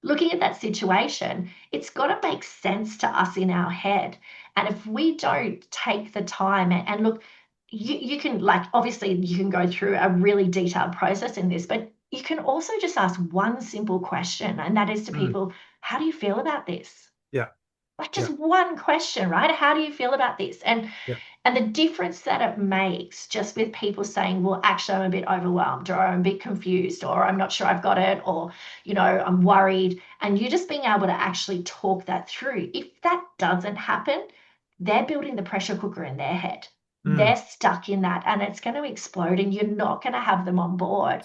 looking at that situation, it's got to make sense to us in our head. And if we don't take the time and look, you can, like, obviously, you can go through a really detailed process in this, but you can also just ask one simple question, and that is to mm, people, how do you feel about this? yeah. Like just Yeah. one question, right? How do you feel about this? Yeah. And the difference that it makes just with people saying, well, actually, I'm a bit overwhelmed, or I'm a bit confused, or I'm not sure I've got it, or, I'm worried. And you just being able to actually talk that through. If that doesn't happen, they're building the pressure cooker in their head. Mm. They're stuck in that and it's going to explode and you're not going to have them on board.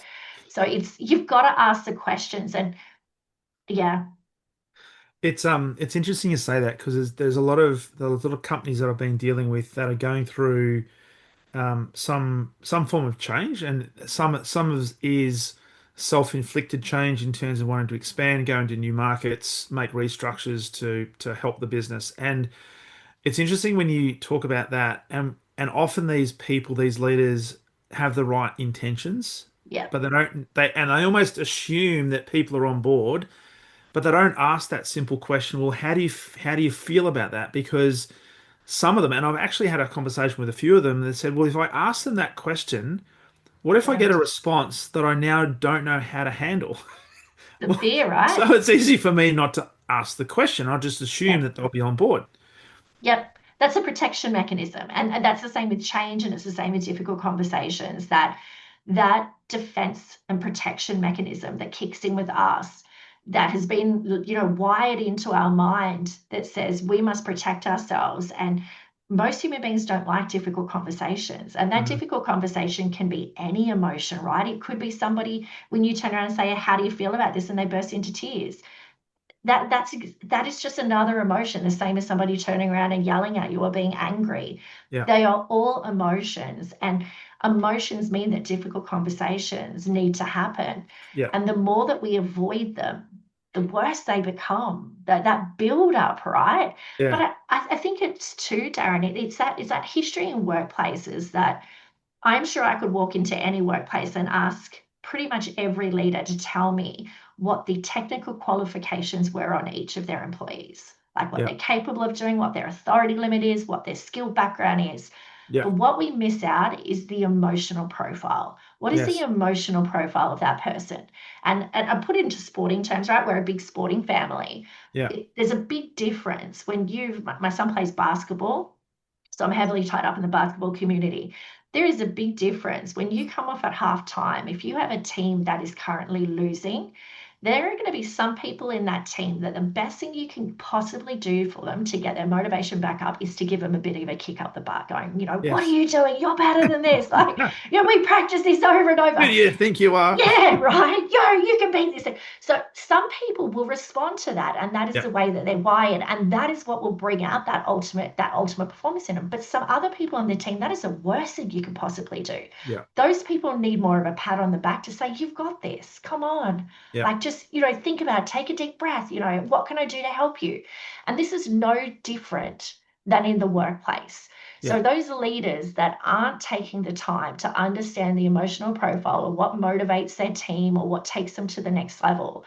So you've got to ask the questions and yeah, It's interesting you say that because there's a lot of companies that I've been dealing with that are going through some form of change, and is self-inflicted change in terms of wanting to expand, go into new markets, make restructures to help the business. And it's interesting when you talk about that, and often these people, these leaders, have the right intentions, yeah, but they almost assume that people are on board, but they don't ask that simple question. Well, how do you feel about that? Because some of them, and I've actually had a conversation with a few of them that said, well, if I ask them that question, what if I get a correct. response that I now don't know how to handle? The Well, fear, right? so it's easy for me not to ask the question. I just assume Yeah. that they'll be on board. Yep. That's a protection mechanism. And that's the same with change and it's the same with difficult conversations that defense and protection mechanism that kicks in with us that has been wired into our mind that says we must protect ourselves and most human beings don't like difficult conversations and that Mhm. difficult conversation can be any emotion, right? It could be somebody when you turn around and say how do you feel about this and they burst into tears that is just another emotion, the same as somebody turning around and yelling at you or being angry. Yeah, They are all emotions, and emotions mean that difficult conversations need to happen. yeah, And the more that we avoid them, the worse they become. That build up, right? But yeah, I think it's too, Darren. It's that history in workplaces that I'm sure I could walk into any workplace and ask pretty much every leader to tell me what the technical qualifications were on each of their employees, like what yeah, they're capable of doing, what their authority limit is, what their skill background is. yeah. But what we miss out is the emotional profile. What is the Yes. emotional profile of that person? And I put it into sporting terms, right? We're a big sporting family. Yeah, There's a big difference when my son plays basketball so I'm heavily tied up in the basketball community. There is a big difference when you come off at halftime. If you have a team that is currently losing, there are going to be some people in that team that the best thing you can possibly do for them to get their motivation back up is to give them a bit of a kick up the butt, going, what are yes. you doing? You're better than this. Like, we practice this over and Who over. do you think you are? Yeah, right. You can beat this thing. So some people will respond to that, and that is Yeah, the way that they're wired, and that is what will bring out that ultimate performance in them. But some other people on the team, that is the worst thing you could possibly do. yeah, Those people need more of a pat on the back to say, "You've got this. Come on." yeah, Like just, think about it, take a deep breath, what can I do to help you? And this is no different than in the workplace. yeah, So those leaders that aren't taking the time to understand the emotional profile or what motivates their team or what takes them to the next level,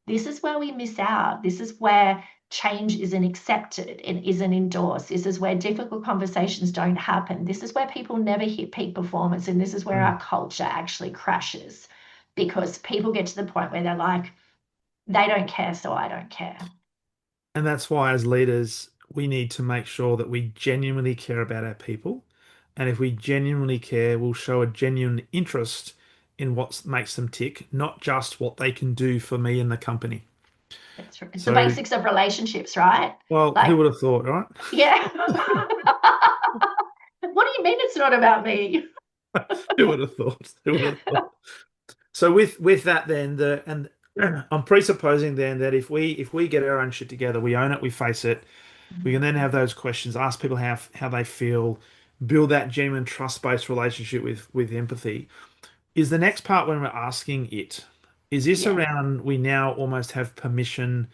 this is where we miss out. This is where change isn't accepted and isn't endorsed. This is where difficult conversations don't happen. This is where people never hit peak performance. And this is where mm. our culture actually crashes because people get to the point where they're like, they don't care, so I don't care. And that's why, as leaders, we need to make sure that we genuinely care about our people. And if we genuinely care, we'll show a genuine interest in what makes them tick, not just what they can do for me and the company. It's the So, basics of relationships, right? well, who Like, would have thought, right? yeah. What do you mean it's not about me? Who would have thought? Who would have thought? So with that then I'm presupposing then that if we get our own shit together, we own it, we face it, we can then have those questions, ask people how they feel, build that genuine trust-based relationship with empathy. Is the next part when we're asking it? Is this Yeah. around we now almost have permission,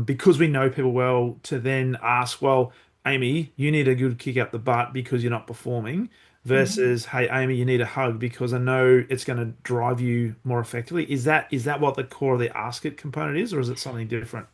because we know people well, to then ask, well, Amy, you need a good kick up the butt because you're not performing, Mhm. versus, hey, Amy, you need a hug because I know it's going to drive you more effectively. Is that what the core of the ask it component is, or is it something different?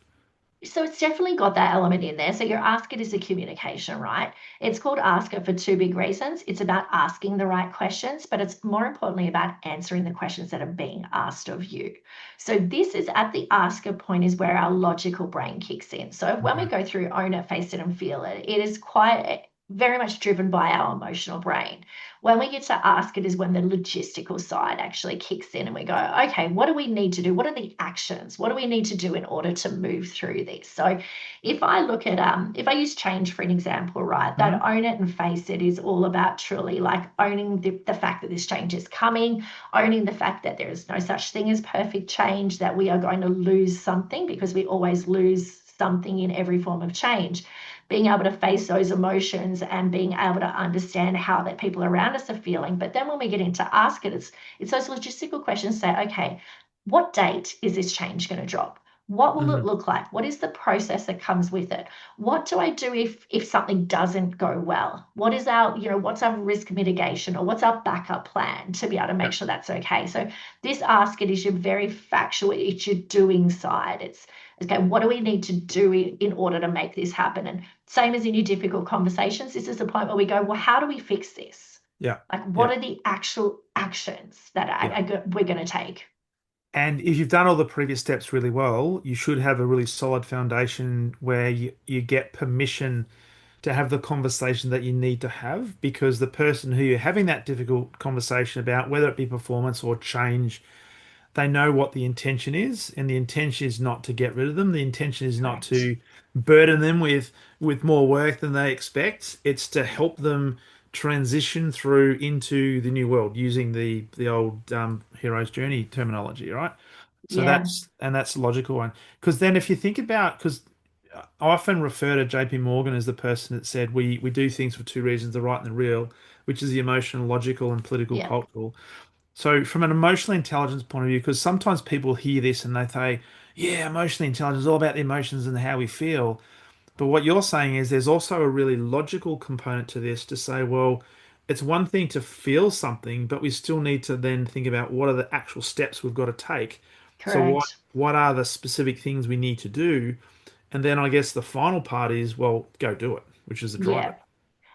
So it's definitely got that element in there. So your ask it is a communication, right? It's called ask it for two big reasons. It's about asking the right questions, but it's more importantly about answering the questions that are being asked of you. So this is at the ask it point is where our logical brain kicks in. So when we Okay. go through own it, face it, and feel it, it is quite very much driven by our emotional brain. When we get to ask it is when the logistical side actually kicks in and we go, okay, what do we need to do? What are the actions? What do we need to do in order to move through this? So if I look at if I use change for an example, right, that Hmm. own it and face it is all about truly like owning the fact that this change is coming, owning the fact that there is no such thing as perfect change, that we are going to lose something because we always lose something in every form of change, being able to face those emotions and being able to understand how that people around us are feeling. But then when we get into ask it, it's those logistical questions. Say, okay, what date is this change going to drop? What will it Hmm. look like? What is the process that comes with it? What do I do if something doesn't go well? What is our, what's our risk mitigation, or what's our backup plan to be able to Yeah. make sure that's okay? So this ask it is your very factual, it's your doing side. It's okay, what do we need to do in order to make this happen? And same as in your difficult conversations, this is the point where we go, well, how do we fix this? Yeah. Like, what Yeah. are the actual actions that Yeah. we're going to take? And if you've done all the previous steps really well, you should have a really solid foundation where you get permission to have the conversation that you need to have, because the person who you're having that difficult conversation about, whether it be performance or change, they know what the intention is, and the intention is not to get rid of them. The intention is not Correct. to burden them with more work than they expect. It's to Yeah. help them transition through into the new world using the old hero's journey terminology, right? So Yeah. that's a logical one. Because then if you think about, because I often refer to JP Morgan as the person that said we do things for two reasons, the right and the real, which is the emotional, logical, and political, Yeah. cultural. So, from an emotional intelligence point of view, because sometimes people hear this and they say, yeah, emotional intelligence is all about the emotions and how we feel. But what you're saying is there's also a really logical component to this to say, well, it's one thing to feel something, but we still need to then think about what are the actual steps we've got to take. So, Correct. what are the specific things we need to do? And then I guess the final part is, well, go do it, which is the drive Yeah. it.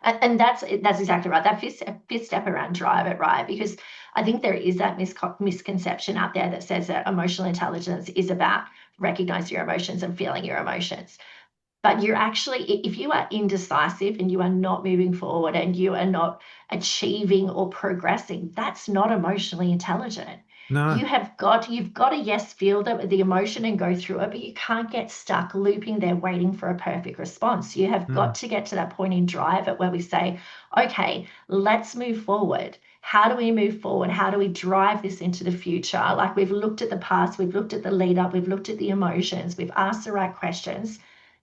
And that's exactly right. That fifth step around drive it, right? Because I think there is that misconception out there that says that emotional intelligence is about recognizing your emotions and feeling your emotions. But you're actually, if you are indecisive and you are not moving forward and you are not achieving or progressing, that's not emotionally intelligent. No. You've got to, yes, feel the emotion and go through it, but you can't get stuck looping there waiting for a perfect response. You have got Mm, to get to that point in drive it where we say, okay, let's move forward. How do we move forward? How do we drive this into the future? Like, we've looked at the past, we've looked at the lead up, we've looked at the emotions, we've asked the right questions.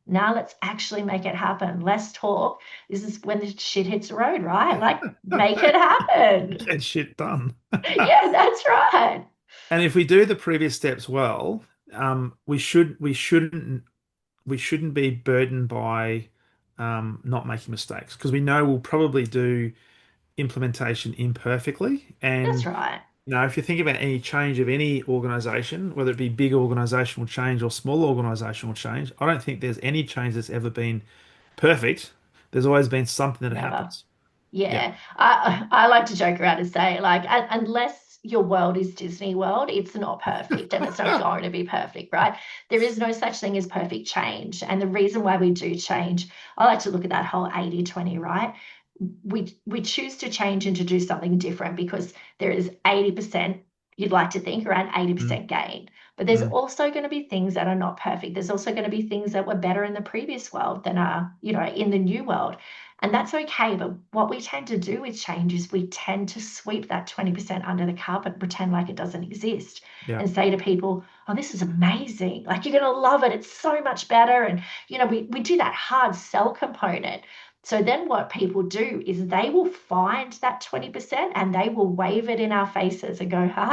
Now let's actually make it happen. Less talk. This is when the shit hits the road, right? Like, make it happen. get shit done. Yeah, that's right. And if we do the previous steps well, we shouldn't be burdened by not making mistakes, because we know we'll probably do implementation imperfectly. That's And right. if you think about any change of any organization, whether it be big organizational change or small organizational change, I don't think there's any change that's ever been perfect. There's always been something that Never. happens. Yeah. Yeah, I like to joke around and say, like, unless your world is Disney World, it's not perfect and it's not going to be perfect, right? There is no such thing as perfect change. And the reason why we do change, I like to look at that whole 80-20, right? We choose to change and to do something different because there is 80%, you'd like to think, around Mm, 80% gain. But there's mm, also going to be things that are not perfect. There's also going to be things that were better in the previous world than are, in the new world. And that's okay. But what we tend to do with change is we tend to sweep that 20% under the carpet, pretend like it doesn't exist, yeah. and say to people, oh, this is amazing. Like, you're going to love it. It's so much better. And, we do that hard sell component. So then what people do is they will find that 20% and they will wave it in our faces and go, ha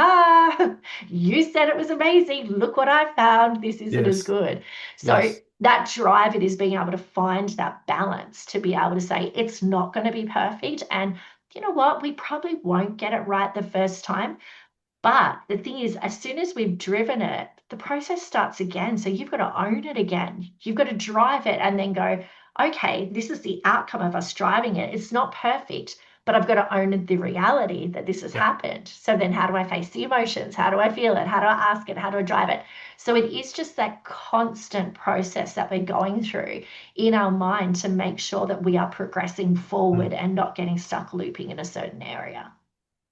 ha, you said it was amazing. Look what I found. This isn't as Yes. good. So Yes. that drive, it is being able to find that balance to be able to say, it's not going to be perfect. And you know what? We probably won't get it right the first time. But the thing is, as soon as we've driven it, the process starts again. So you've got to own it again. You've got to drive it and then go, okay, this is the outcome of us driving it. It's not perfect, but I've got to own the reality that this has Yeah. happened. So then how do I face the emotions? How do I feel it? How do I ask it? How do I drive it? So it is just that constant process that we're going through in our mind to make sure that we are progressing Mm. forward and not getting stuck looping in a certain area.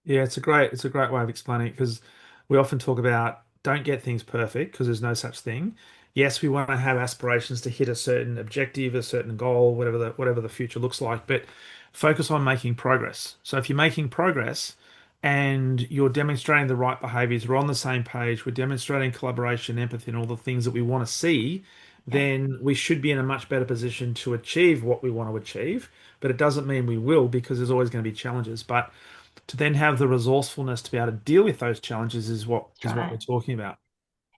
Yeah, it's a great way of explaining it because we often talk about don't get things perfect because there's no such thing. Yes, we want to have aspirations to hit a certain objective, a certain goal, whatever the future looks like, but focus on making progress. So if you're making progress and you're demonstrating the right behaviors, we're on the same page, we're demonstrating collaboration, empathy, and all the things that we want to see, Yeah, then we should be in a much better position to achieve what we want to achieve. But it doesn't mean we will because there's always going to be challenges. But to then have the resourcefulness to be able to deal with those challenges is what that's is what we're right. talking about.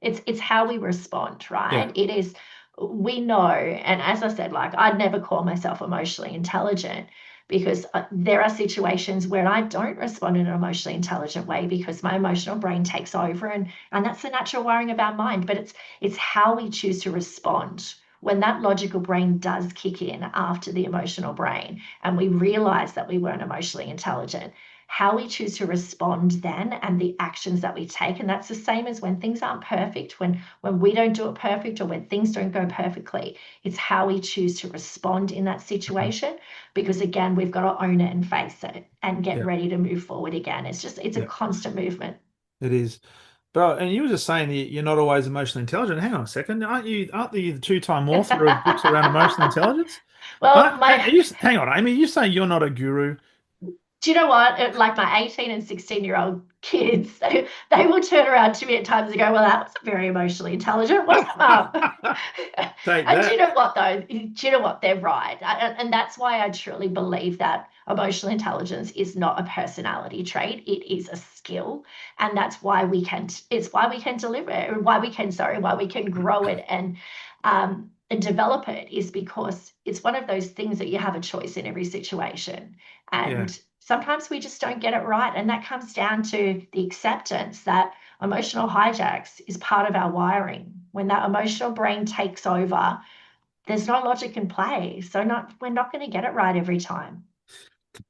It's how we respond, Yeah. right? It is, we know, and as I said, like I'd never call myself emotionally intelligent because there are situations where I don't respond in an emotionally intelligent way because my emotional brain takes over, and that's the natural wiring of our mind. But it's how we choose to respond when that logical brain does kick in after the emotional brain, and we realize that we weren't emotionally intelligent, how we choose to respond then and the actions that we take. And that's the same as when things aren't perfect, when we don't do it perfect or when things don't go perfectly. It's how we choose to respond in that Mhm. situation, because again, we've got to own it and face it and get Yeah. ready to move forward again. It's a Yeah. constant movement. It is. But and you were just saying that you're not always emotionally intelligent. Hang on a second. Aren't you the two-time author of books around emotional intelligence? Well, Are you, hang on, Amy, you saying you're not a guru? do you know what? Like my 18 and 16-year-old kids, they will turn around to me at times and go, well, that was very emotionally intelligent, wasn't it, Mum? Take And do you that. know what, though? Do you know what? They're right. And that's why I truly believe that emotional intelligence is not a personality trait. It is a skill. And that's why it's why we can deliver, why we can grow it and develop it, is because it's one of those things that you have a choice in every situation. Yeah. And sometimes we just don't get it right. And that comes down to the acceptance that emotional hijacks is part of our wiring. When that emotional brain takes over, there's no logic in play. So we're not going to get it right every time.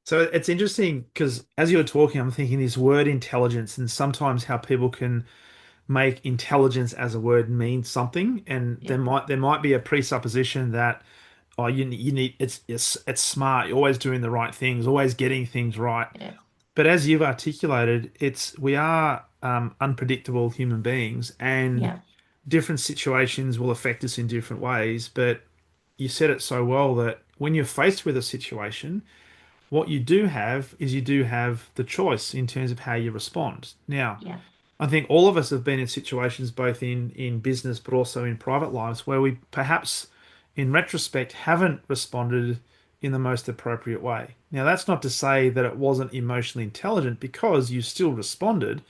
So it's interesting because as you were talking, I'm thinking this word intelligence and sometimes how people can make intelligence as a word mean something, and Yeah, there might be a presupposition that oh you need it's smart, you're always doing the right things, always getting things right. yeah, But as you've articulated, we are unpredictable human beings, and yeah, different situations will affect us in different ways. But you said it so well that when you're faced with a situation, what you do have is you do have the choice in terms of how you respond. Now, yeah, I think all of us have been in situations both in business but also in private lives where we perhaps in retrospect haven't responded in the most appropriate way. Now, that's not to say that it wasn't emotionally intelligent because you still responded,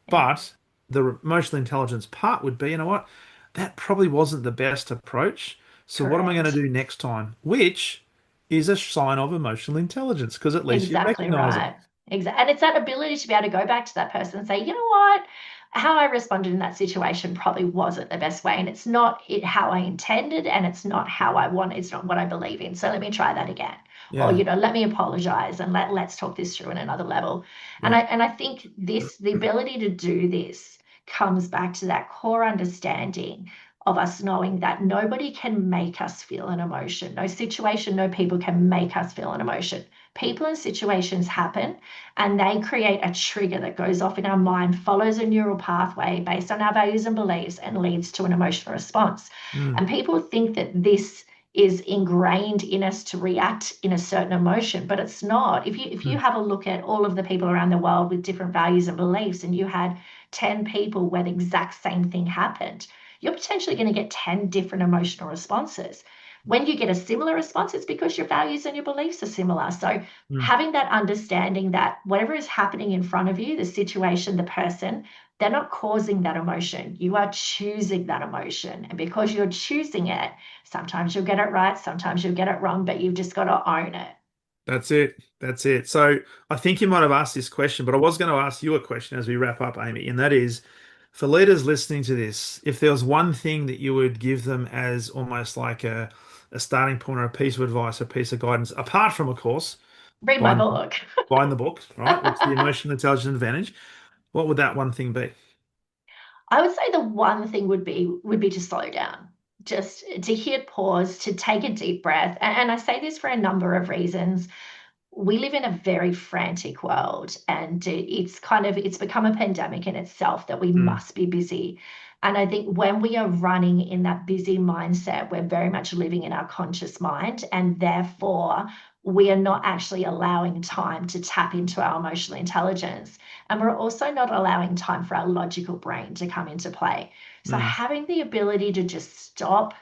yeah. but the emotional intelligence part would be, you know what? That probably wasn't the best approach. So what am I going to Correct. do next time? Which is a sign of emotional intelligence because at least you Exactly recognize it. right. Exactly. And it's that ability to be able to go back to that person and say, you know what? How I responded in that situation probably wasn't the best way. And it's not how I intended, and it's not how I want, it's not what I believe in. So let me try that again. Or, Yeah, let me apologize and let's talk this through in another level. And yeah. I think the ability to do this comes back to that core understanding of us knowing that nobody can make us feel an emotion. No situation, no people can make us feel an emotion. People and situations happen, and they create a trigger that goes off in our mind, follows a neural pathway based on our values and beliefs, and leads to an emotional response. Mm, And people think that this is ingrained in us to react in a certain emotion, but it's not. If you mm, have a look at all of the people around the world with different values and beliefs, and you had 10 people where the exact same thing happened, you're potentially going to get 10 different emotional responses. When you get a similar response, it's because your values and your beliefs are similar. So Mm. having that understanding that whatever is happening in front of you, the situation, the person, they're not causing that emotion. You are choosing that emotion. And because you're choosing it, sometimes you'll get it right, sometimes you'll get it wrong, but you've just got to own it. That's it. That's it. So I think you might have asked this question, but I was going to ask you a question as we wrap up, Amy, and that is for leaders listening to this, if there was one thing that you would give them as almost like a starting point or a piece of advice, a piece of guidance, apart from, of course, Read my buying, book. buying the book, right? Which is the emotional intelligence advantage. What would that one thing be? I would say the one thing would be to slow down, just to hit pause, to take a deep breath. And I say this for a number of reasons. We live in a very frantic world, and it's become a pandemic in itself that we Mm, must be busy. And I think when we are running in that busy mindset, we're very much living in our conscious mind, and therefore we are not actually allowing time to tap into our emotional intelligence. And we're also not allowing time for our logical brain to come into play. So mm, having the ability to just stop,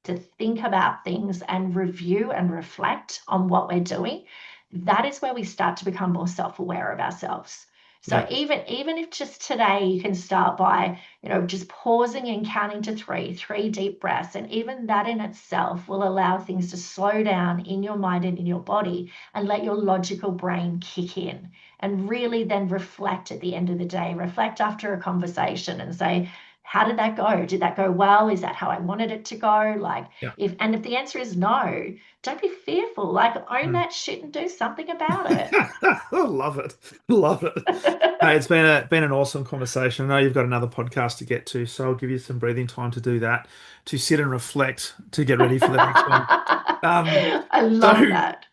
to think about things and review and reflect on what we're doing, that is where we start to become more self-aware of ourselves. So yeah. even if just today you can start by, just pausing and counting to three deep breaths, and even that in itself will allow things to slow down in your mind and in your body and let your logical brain kick in and really then reflect at the end of the day, reflect after a conversation and say, how did that go? Did that go well? Is that how I wanted it to go? Like, Yeah. if the answer is no, don't be fearful. Like, own Mm. that shit and do something about it. I love it. Love it. Hey, it's been an awesome conversation. I know you've got another podcast to get to, so I'll give you some breathing time to do that, to sit and reflect, to get ready for the next one. Um, I so, love that.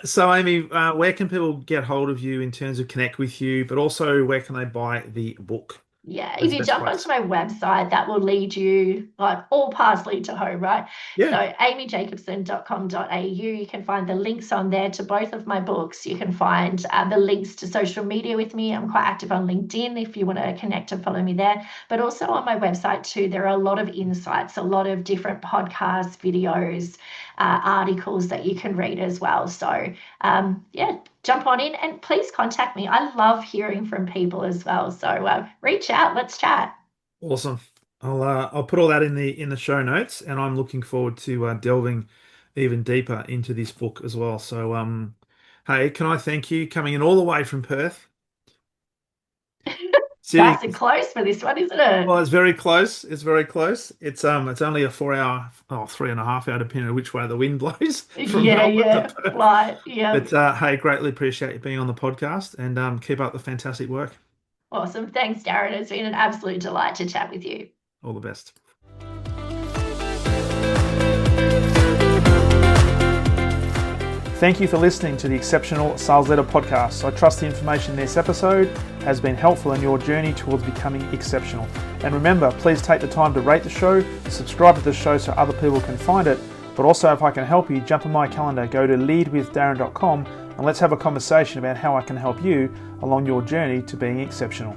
so Amy, where can people get hold of you in terms of connect with you, but also where can they buy the book? Yeah, if Where's the you best jump onto place? my website, that will lead you, like all paths lead to home, right? So Yeah, amyjacobson.com.au, you can find the links on there to both of my books. You can find the links to social media with me. I'm quite active on LinkedIn if you want to connect and follow me there. But also on my website too, there are a lot of insights, a lot of different podcasts, videos, articles that you can read as well. So yeah, jump on in and please contact me. I love hearing from people as well. So reach out, let's chat. awesome. I'll put all that in the show notes, and I'm looking forward to delving even deeper into this book as well. So, hey, can I thank you coming in all the way from Perth, sitting. Nice and close for this one, isn't it? Well, it's very close. It's very close. It's only a 4 hour, oh, 3.5 hour, depending on which way the wind blows from Yeah, Melbourne to yeah. Perth. Flight. Yeah. But hey, greatly appreciate you being on the podcast, and keep up the fantastic work. Awesome. Thanks, Darren. It's been an absolute delight to chat with you. All the best. Thank you for listening to the Exceptional Sales Leader podcast. I trust the information in this episode has been helpful in your journey towards becoming exceptional. And remember, please take the time to rate the show, subscribe to the show so other people can find it. But also, if I can help you, jump on my calendar, go to leadwithdarren.com, and let's have a conversation about how I can help you along your journey to being exceptional.